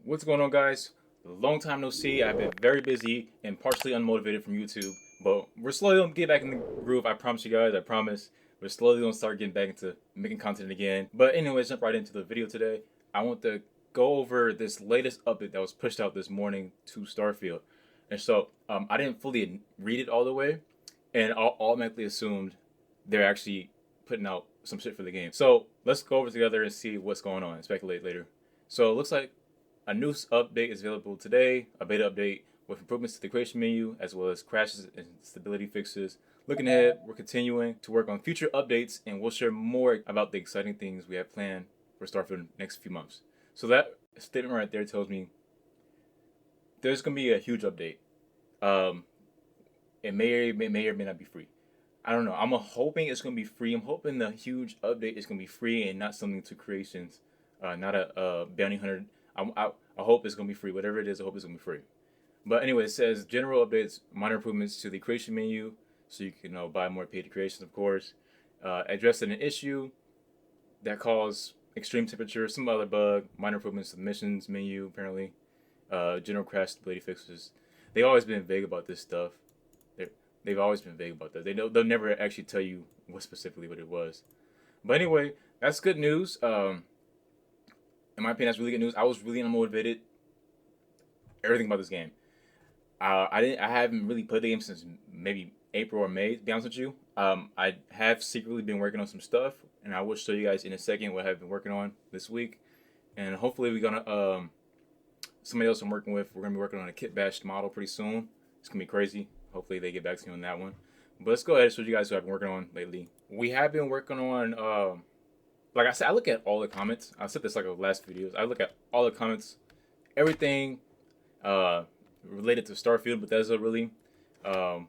What's going on, guys? Long time no see. I've been very busy and partially unmotivated from YouTube, but we're slowly gonna get back in the groove. I promise you guys. I promise. We're slowly gonna start getting back into making content again. But anyways, jump right into the video today. I want to go over this latest update that was pushed out this morning to Starfield, and so I didn't fully read it all the way, and I automatically assumed they're actually putting out some shit for the game. So let's go over together and see what's going on and speculate later. So it looks like a new update is available today, a beta update with improvements to the creation menu, as well as crashes and stability fixes. Looking ahead, we're continuing to work on future updates, and we'll share more about the exciting things we have planned for Starfield in the next few months. So that statement right there tells me there's going to be a huge update. Um, it may or may not be free. I don't know. I'm hoping it's going to be free. I'm hoping the huge update is going to be free and not something to creations, not a bounty hunter. I hope it's going to be free. Whatever it is, I hope it's going to be free. But anyway, it says general updates, minor improvements to the creation menu, so you can buy more paid creations, of course. Addressing an issue that caused extreme temperature, some other bug, minor improvements to the missions menu, apparently. General crash stability fixes. They've always been vague about this stuff. They've always been vague about that. They'll never actually tell you what it was. But anyway, that's good news. In my opinion, that's really good news. I was really unmotivated. Everything about this game. I haven't really played the game since maybe April or May. To be honest with you, I have secretly been working on some stuff, and I will show you guys in a second what I've been working on this week. And hopefully, we're gonna somebody else I'm working with. We're gonna be working on a kit bashed model pretty soon. It's gonna be crazy. Hopefully, they get back to me on that one. But let's go ahead and show you guys what I've been working on lately. We have been working on like I said, I look at all the comments. I said this like the last videos. I look at all the comments, everything related to Starfield, Bethesda, really. Um,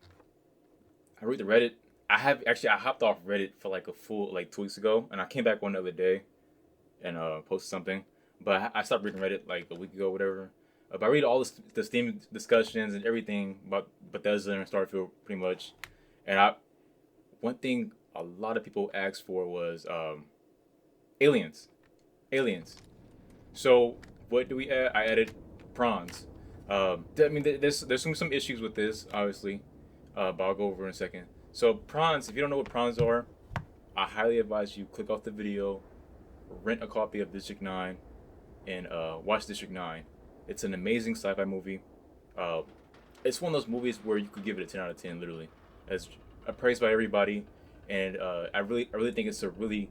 I read the Reddit. I hopped off Reddit for like a full like 2 weeks ago, and I came back one other day and posted something. But I stopped reading Reddit like a week ago, whatever. But I read all the Steam discussions and everything about Bethesda and Starfield, pretty much. And one thing a lot of people asked for was aliens. Aliens. So what do we add? I added prawns. I mean, there's some issues with this, obviously, but I'll go over in a second. So prawns, if you don't know what prawns are, I highly advise you click off the video, rent a copy of District 9, and watch District 9. It's an amazing sci-fi movie. Uh, it's one of those movies where you could give it a 10 out of 10, literally. It's praised by everybody, and I really think it's a really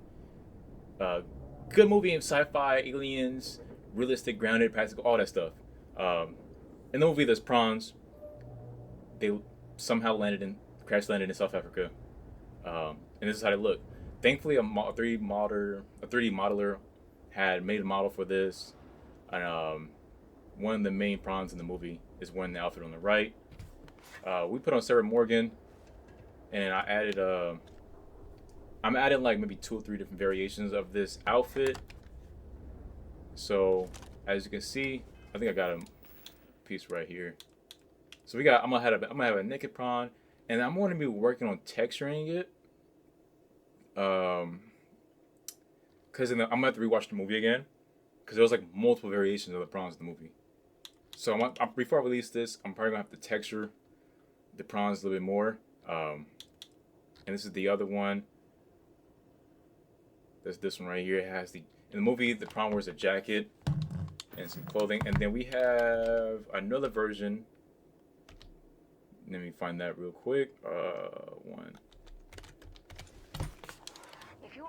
uh, good movie in sci-fi, aliens, realistic, grounded, practical, all that stuff. In the movie, there's prawns. They somehow crash landed in South Africa, and this is how they look. Thankfully, a 3D modeler had made a model for this, and one of the main prawns in the movie is wearing the outfit on the right. We put on Sarah Morgan, and I'm adding like maybe 2 or 3 different variations of this outfit. So as you can see, I think I got a piece right here. So I'm gonna have a naked prawn, and I'm going to be working on texturing it. Because I'm gonna have to rewatch the movie again, because there was like multiple variations of the prawns in the movie. So before I release this, I'm probably gonna have to texture the prawns a little bit more. And this is the other one. There's this one right here. It has in the movie the prawn wears a jacket and some clothing, and then we have another version. Let me find that real quick. One.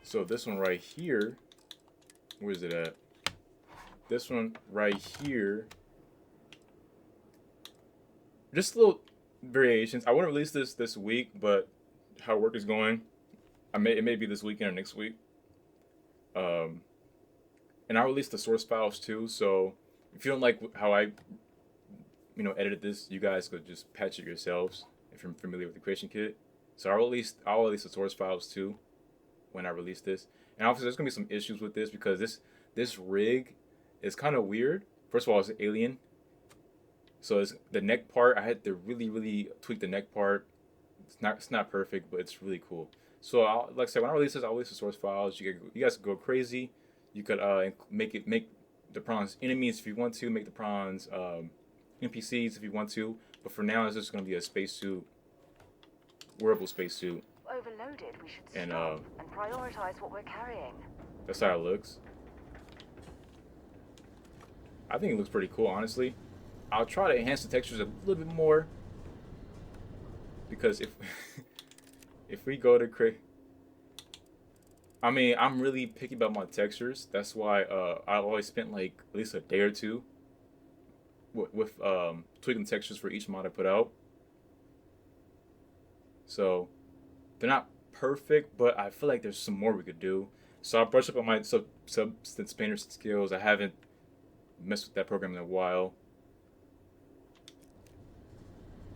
So this one right here. Where is it at? This one right here. Just little variations. I want to release this week, but how work is going, it may be this weekend or next week. And I released the source files too. So if you don't like how I edited this, you guys could just patch it yourselves if you're familiar with the creation kit. So I'll release the source files too when I release this. And obviously there's gonna be some issues with this because this rig is kind of weird. First of all, it's an alien. So it's the neck part. I had to really tweak the neck part. It's not perfect, but it's really cool. So like I said, when I release this, I'll release the source files. You guys could go crazy. You could make the prawns enemies if you want to, make the prawns NPCs if you want to. But for now, it's just gonna be a spacesuit, wearable spacesuit. Overloaded, we should And stop and prioritize what we're carrying. that's how it looks. I think it looks pretty cool, honestly. I'll try to enhance the textures a little bit more because if if we go to create, I mean, I'm really picky about my textures. That's why I always spent like at least a day or two with tweaking textures for each mod I put out. So they're not perfect, but I feel like there's some more we could do. So I'll brush up on my Substance Painter skills. I haven't messed with that program in a while.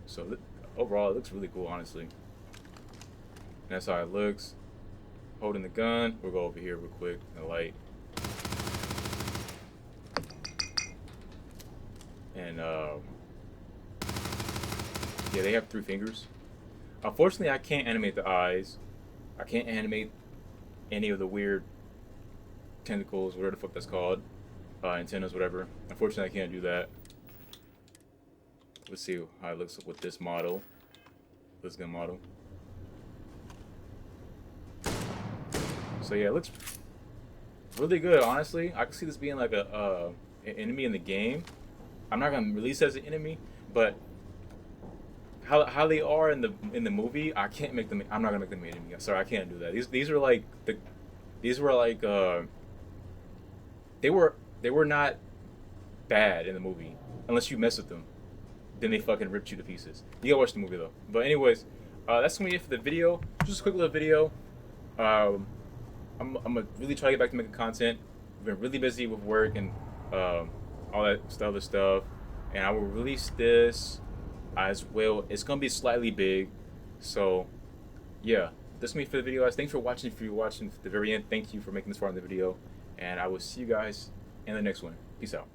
So overall, it looks really cool, honestly. And that's how it looks. Holding the gun. We'll go over here real quick in the light. And yeah, they have 3 fingers. Unfortunately, I can't animate the eyes. I can't animate any of the weird tentacles, whatever the fuck that's called, antennas, whatever. Unfortunately, I can't do that. Let's see how it looks with this model, this gun model. So yeah, it looks really good, honestly. I can see this being like an enemy in the game. I'm not gonna release it as an enemy, but how they are in the movie, I can't make them. I'm not gonna make them an enemy. Sorry, I can't do that. These are like these were like they were not bad in the movie unless you mess with them. Then they fucking ripped you to pieces. You gotta watch the movie though. But anyways, that's gonna be it for the video. Just a quick little video. I'm gonna really try to get back to making content. I've been really busy with work and all that other stuff, and I will release this as well. It's gonna be slightly big, so yeah. That's me for the video, guys. Thanks for watching. If you're watching to the very end, thank you for making this far in the video, and I will see you guys in the next one. Peace out.